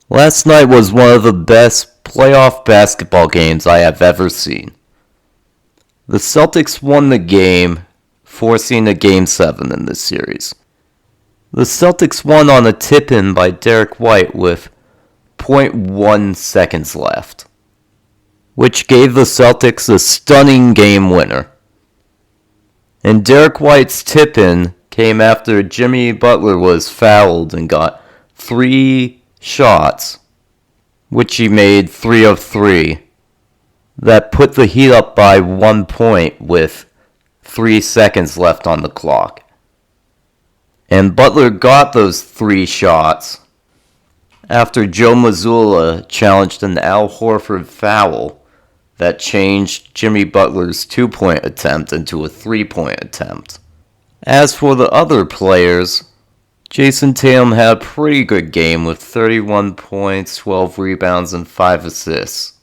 Last night was one of the best playoff basketball games I have ever seen. The Celtics won the game, forcing a Game 7 in this series. The Celtics won on a tip-in by Derek White with zero point 0.1 seconds left, which gave the Celtics a stunning game winner. And Derek White's tip-in came after Jimmy Butler was fouled and got 3 shots, which he made 3 of 3, that put the Heat up by 1 point with 3 seconds left on the clock. And Butler got those 3 shots after Joe Mazzulla challenged an Al Horford foul that changed Jimmy Butler's 2-point attempt into a 3-point attempt. As for the other players, Jason Tatum had a pretty good game with 31 points, 12 rebounds, and 5 assists,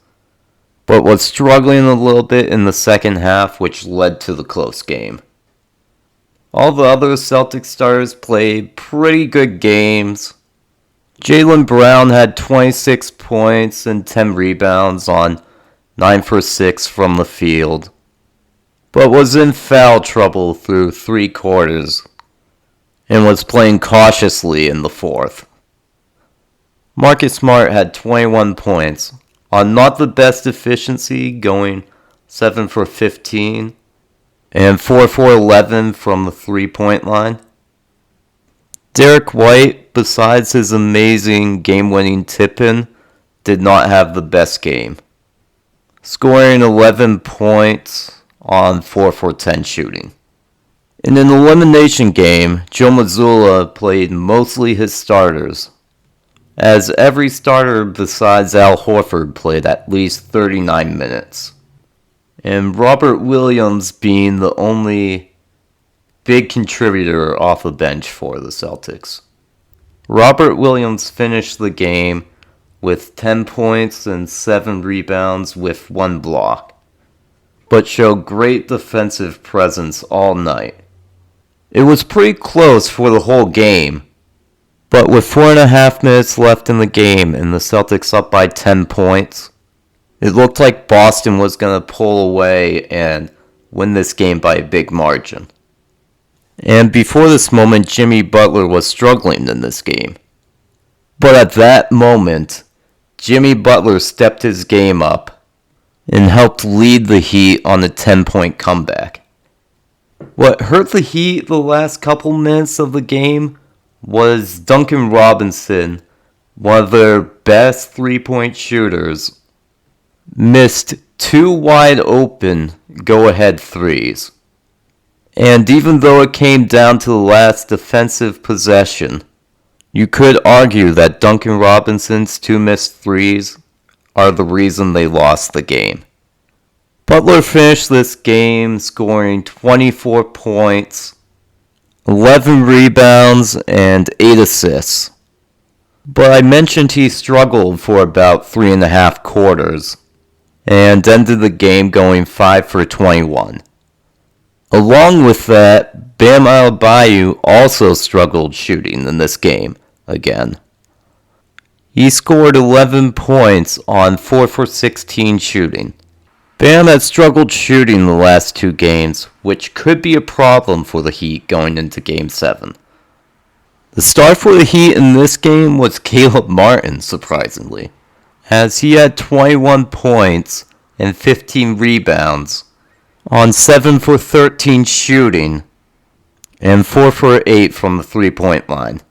but was struggling a little bit in the second half, which led to the close game. All the other Celtics starters played pretty good games. Jaylen Brown had 26 points and 10 rebounds on 9 for 6 from the field, but was in foul trouble through 3 quarters and was playing cautiously in the fourth. Marcus Smart had 21 points on not the best efficiency, going 7 for 15 and 4 for 11 from the 3-point line. Derek White, besides his amazing game-winning tip-in, did not have the best game, scoring 11 points on 4 for 10 shooting. In an elimination game, Joe Mazzulla played mostly his starters, as every starter besides Al Horford played at least 39 minutes, and Robert Williams being the only big contributor off the bench for the Celtics. Robert Williams finished the game with 10 points and 7 rebounds with 1 block, but showed great defensive presence all night. It was pretty close for the whole game, but with 4.5 minutes left in the game and the Celtics up by 10 points, it looked like Boston was going to pull away and win this game by a big margin. And before this moment, Jimmy Butler was struggling in this game. But at that moment, Jimmy Butler stepped his game up and helped lead the Heat on a 10-point comeback. What hurt the Heat the last couple minutes of the game was Duncan Robinson, one of their best 3-point shooters, missed 2 wide open go-ahead threes. And even though it came down to the last defensive possession, you could argue that Duncan Robinson's 2 missed threes are the reason they lost the game. Butler finished this game scoring 24 points, 11 rebounds, and 8 assists. But I mentioned he struggled for about 3.5 quarters and ended the game going 5 for 21. Along with that, Bam Adebayo also struggled shooting in this game again. He scored 11 points on 4 for 16 shooting. Bam had struggled shooting the last 2 games, which could be a problem for the Heat going into Game 7. The star for the Heat in this game was Caleb Martin, surprisingly, as he had 21 points and 15 rebounds on 7 for 13 shooting and 4 for 8 from the 3-point line.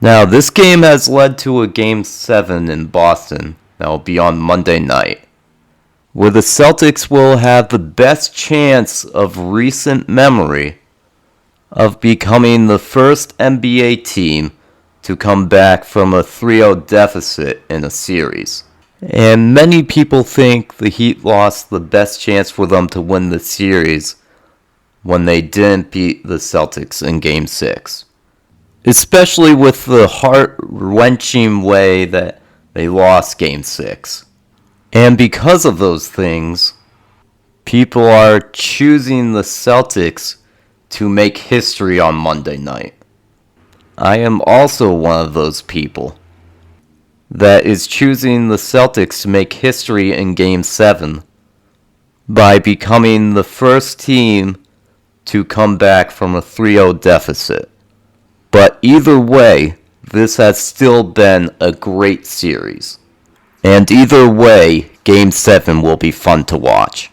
Now, this game has led to a Game 7 in Boston that will be on Monday night, where the Celtics will have the best chance of recent memory of becoming the first NBA team to come back from a 3-0 deficit in a series. And many people think the Heat lost the best chance for them to win the series when they didn't beat the Celtics in Game 6. Especially with the heart-wrenching way that they lost Game 6. And because of those things, people are choosing the Celtics to make history on Monday night. I am also one of those people. that is choosing the Celtics to make history in Game 7 by becoming the first team to come back from a 3-0 deficit. But either way, this has still been a great series. And either way, Game 7 will be fun to watch.